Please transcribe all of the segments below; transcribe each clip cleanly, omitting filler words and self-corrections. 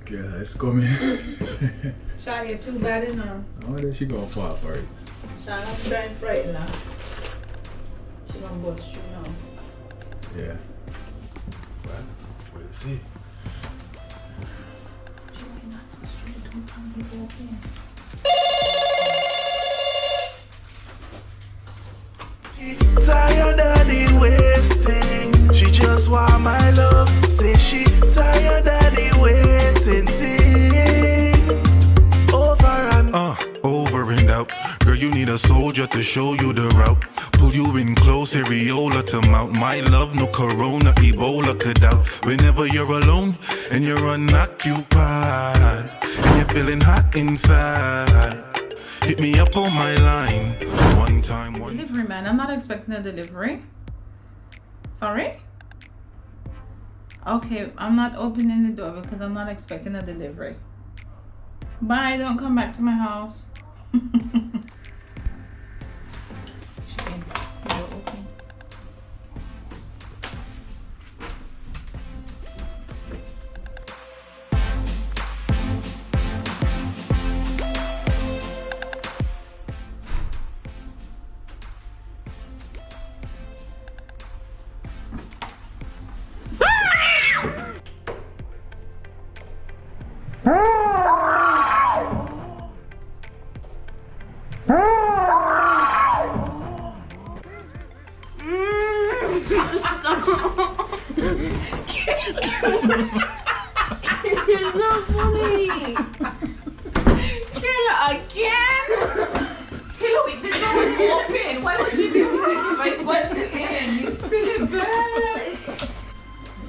God, it's coming. Sean, you're too bad enough. How did she go fall for it? Sean, I'm trying frightened now. She gonna bust you now. Yeah. Well, we'll see. She might not go straight. Don't come be open. Tired of the wasting. She just want my love. Say she tired of the waiting. Over and out. Girl, you need a soldier to show you the route. Pull you in close, areola to mount. My love, no corona, Ebola could out. Whenever you're alone and you're unoccupied, and you're feeling hot inside, hit me up on my line. One time. Delivery man, I'm not expecting a delivery. Sorry? Okay, I'm not opening the door because I'm not expecting a delivery. Bye, don't come back to my house. It's not funny. Kayla, again? Kayla, wait, the door was open. Why would you be afraid if I wasn't in? You silly bad.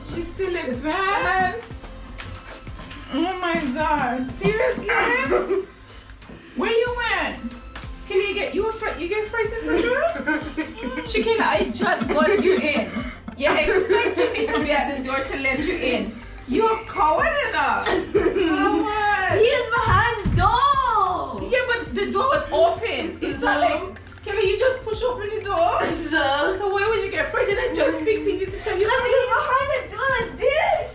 She's silly bad. Oh my gosh. Seriously? Where you went? Kayla, you get frightened for sure? ShéKayla, I just buzzed you in. You're expecting me to be at the door to let you in. You're a coward enough. Coward. He was behind the door. Yeah, but the door was open. It's not like, Kayla, you just push open the door. So why would you get frightened and just speak to you to tell you? Because he was behind the door like this.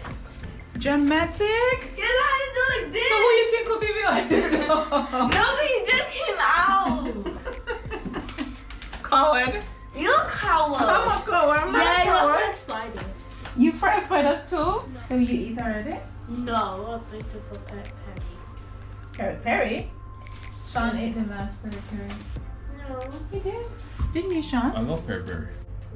Dramatic? He was behind the door like this. So who you think could be behind the door? Nobody just came out. Coward. You're a coward. I'm a coward. I'm not a coward. You're a spider. You first spiders too? So you eat already? No, I'll take it for Patty. Peri? Sean ate the last peri. No. He did. Didn't you, Sean? I love peri.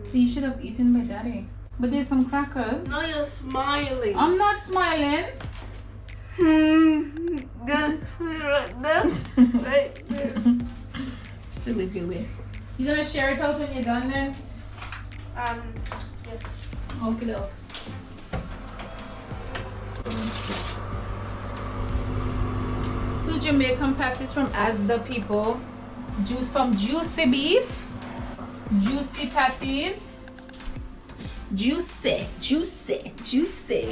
So you should have eaten by daddy. But there's some crackers. No, you're smiling. I'm not smiling. Good. Right there. Right there. Silly Billy. You gonna share it out when you're done then? Yeah. Okay, though. Two Jamaican patties from Asda people. Juice from Juicy Beef. Juicy patties. Juicy.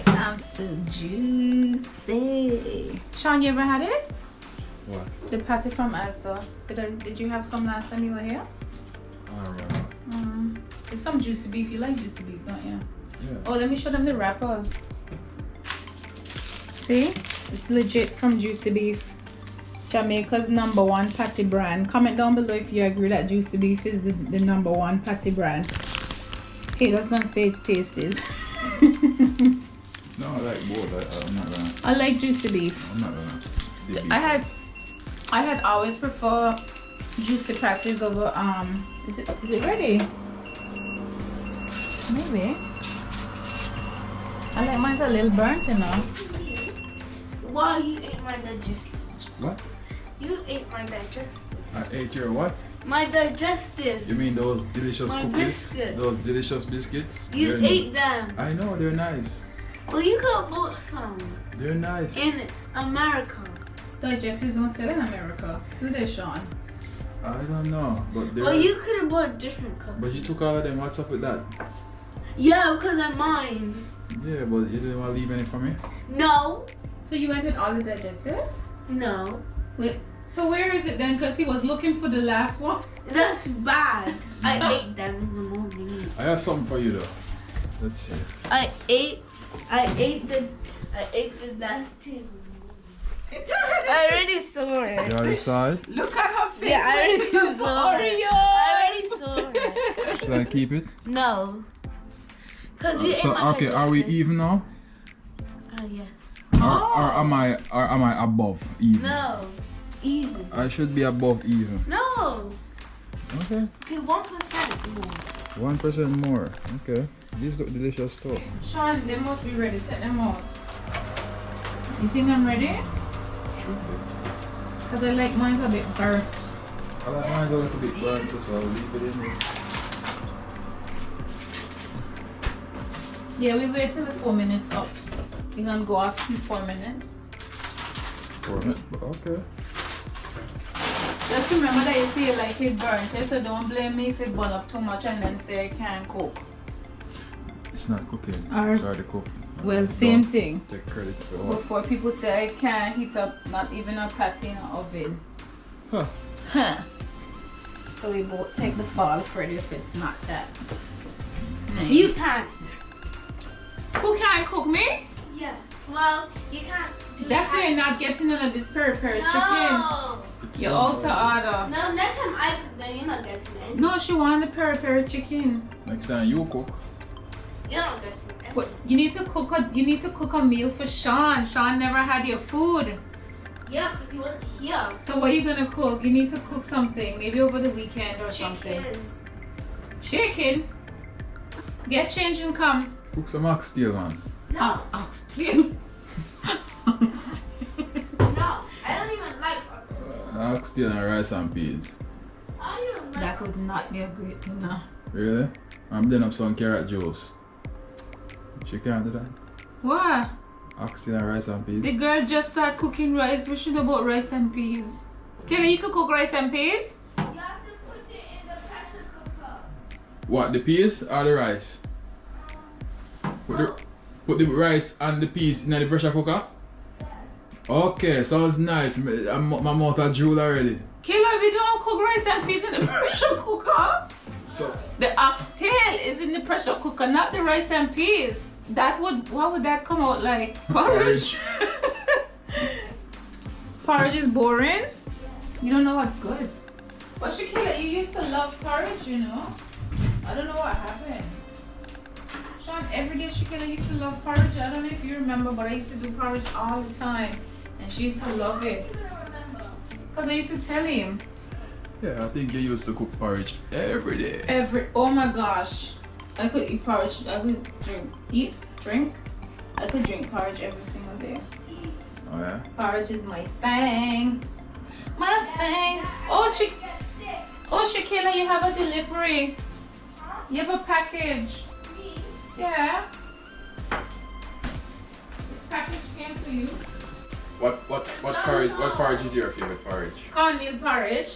I'm so juicy. Sean, you ever had it? What? The patty from Asda. Did you have some last time you were here? I don't remember. It's from Juicy Beef. You like Juicy Beef, don't you? Yeah. Oh, let me show them the wrappers. See? It's legit from Juicy Beef. Jamaica's #1 patty brand. Comment down below if you agree that Juicy Beef is the #1 patty brand. Okay, that's gonna say it's tasties. No, I like both. I'm not gonna. I like Juicy Beef. I'm not gonna. I had always prefer Juicy patties over is it ready? Maybe. I like mine's a little burnt, you know. Wow, you ate my digestive. What? You ate my digestive. I ate your what? My digestive. You mean those delicious My cookies? biscuits. Those delicious biscuits? You They're- ate them. I know, they're nice. Well, you could have bought some They're nice. in America. Digestives don't sell in America, do they, Sean? I don't know, but they're. Well, you could have bought different cookies. But you took all of them. What's up with that? Yeah, because they're mine. Yeah, but you didn't want to leave any for me? No. So you went in all the digestives? No. Wait, so where is it then? Because he was looking for the last one. That's bad. I ate them in the morning. I have something for you though. Let's see. I ate I ate the last two. I already saw it. You already saw it? Look at her face. Yeah, I already saw it. Oreos. I already saw it. Should I keep it? No. Cause you ate So my okay, are we even now? Oh yes. Or am I above even? No. Even. I should be above even. No. Okay. Okay, 1% more. 1% more. Okay. These look delicious too. Sean, they must be ready. Take them out. You think I'm ready? Should be. Because I like mine a bit burnt. I like mine's a little bit burnt too, so I'll leave it in there. Yeah, we wait till the 4 minutes up. We're gonna go off in 4 minutes. 4 minutes, but okay. Just remember that you say you like it burnt, so don't blame me if it burn up too much and then say I can't cook. It's not cooking. Or- It's already cooked. Well, same Don't thing. Take credit for what? Before people say I can't heat up not even a patty in an oven. Huh. Huh. So we both take the fall for it if it's not that. Nice. You can't. Who can't cook me? Yes. Well, you can't. Do That's that. why you're not getting none of this peri-peri chicken. No. It's You're done out to already. order. No, next time I cook, then you're not getting it. No, she wanted the peri-peri chicken. Next time you cook. You're not getting it. But you need to cook a meal for Sean. Sean never had your food. Yeah, but he wasn't here. So what are you gonna cook? You need to cook something, maybe over the weekend or something. Chicken. Get changed and come. Cook some oxtail, man. No. Oxtail. Oxtail. No. I don't even like Oxtail and rice and peas. I don't even like That would not be a great dinner. Really? I'm doing up some carrot juice. She can't do that. What? Oxtail and rice and peas. The girl just started cooking rice. We should know about rice and peas. Kelly, you could cook rice and peas? You have to put it in the pressure cooker. What, the peas or the rice? Put the rice and the peas in the pressure cooker? Okay, sounds nice. My mouth are drool already. Kelly, we don't cook rice and peas in the pressure cooker. So, The oxtail is in the pressure cooker, not the rice and peas. What would that come out like? Porridge. Porridge is boring? You don't know what's good. But ShéKayla, you used to love porridge, you know? I don't know what happened. Sean, every day ShéKayla used to love porridge. I don't know if you remember, but I used to do porridge all the time. And she used to love it. Because I used to tell him. yeah, I think you used to cook porridge every day. Oh my gosh. I could eat porridge. I could drink. I could drink porridge every single day. Oh yeah? Porridge is my thing. My thing. Oh, ShéKayla, you have a delivery. You have a package. Yeah. This package came for you. What porridge is your favorite porridge? Cornmeal porridge.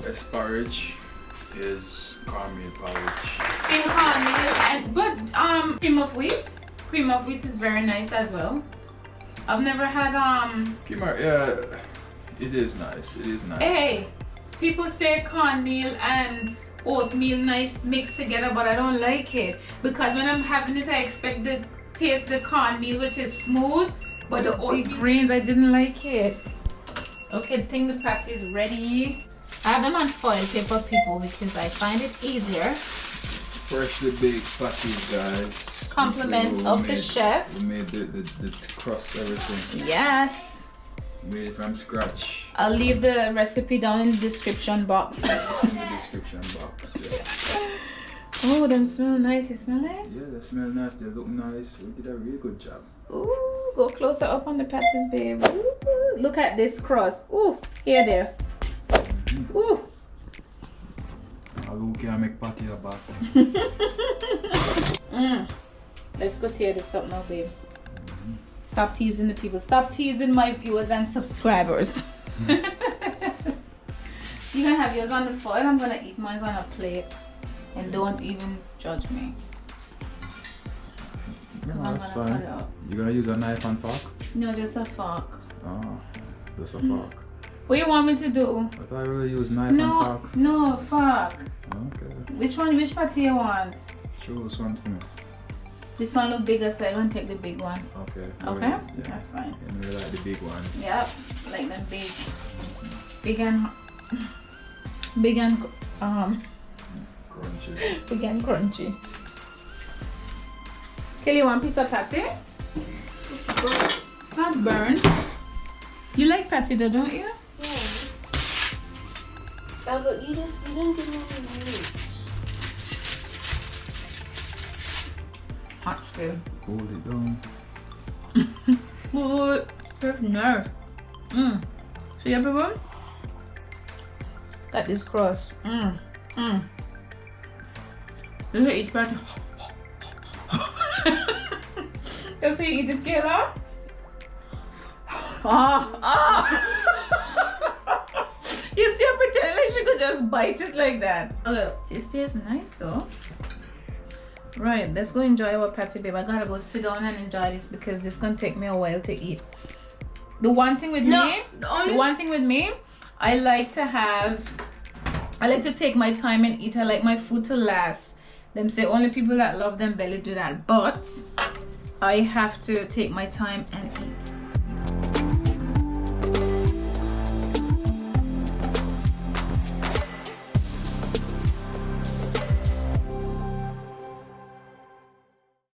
Best porridge is cornmeal porridge. In cornmeal but cream of wheat. Cream of wheat is very nice as well. I've never had Yeah, it is nice. It is nice. Hey, people say cornmeal and oatmeal nice mixed together, but I don't like it because when I'm having it, I expect to taste the cornmeal, which is smooth, but the oil grains, I didn't like it. Okay, I think the patty is ready. I have them on foil paper, people, because I find it easier. Freshly baked patties, guys. Compliments We of the made- chef. We made the crust, everything. Yes. Made it from scratch. I'll leave the recipe down in the description box. In the description box. Yeah. Oh, them smell nice. You smell it? Yeah, they smell nice. They look nice. We did a really good job. Ooh, go closer up on the patties, babe. Ooh, look at this crust. Ooh, here, there. Ooh. Who can make patty about? Let's go tear this up now, babe. Stop teasing the people. Stop teasing my viewers and subscribers. You're gonna have yours on the foil. I'm gonna eat mine on a plate. And don't even judge me. No, I'm that's gonna cut it fine. up. You gonna use a knife and fork? No, just a fork. Oh, just a fork. What do you want me to do? I thought I really use knife and No, fork. no, fork. Okay. Which patty you want? Choose one for me. This one look bigger, so I'm gonna take the big one. Okay. Okay? Yeah. That's fine. And we like the big one. Yep, like them big and Crunchy. big and crunchy. Kelly, you want a piece of patty? It's not burnt. You like patty though, don't you? Yeah. But you didn't give me any meat. Hot still. Hold it down. Good. Good nerve. See everyone? Got this crust. You should eat patty. You see you eat it, Kayla? You see, I'm pretending like she could just bite it like that. Okay, this tastes nice though. Right, let's go enjoy our patty, babe. I gotta go sit down and enjoy this because this gonna take me a while to eat. The one thing with me, I like to take my time and eat. I like my food to last. Them say only people that love them belly do that, but I have to take my time and eat.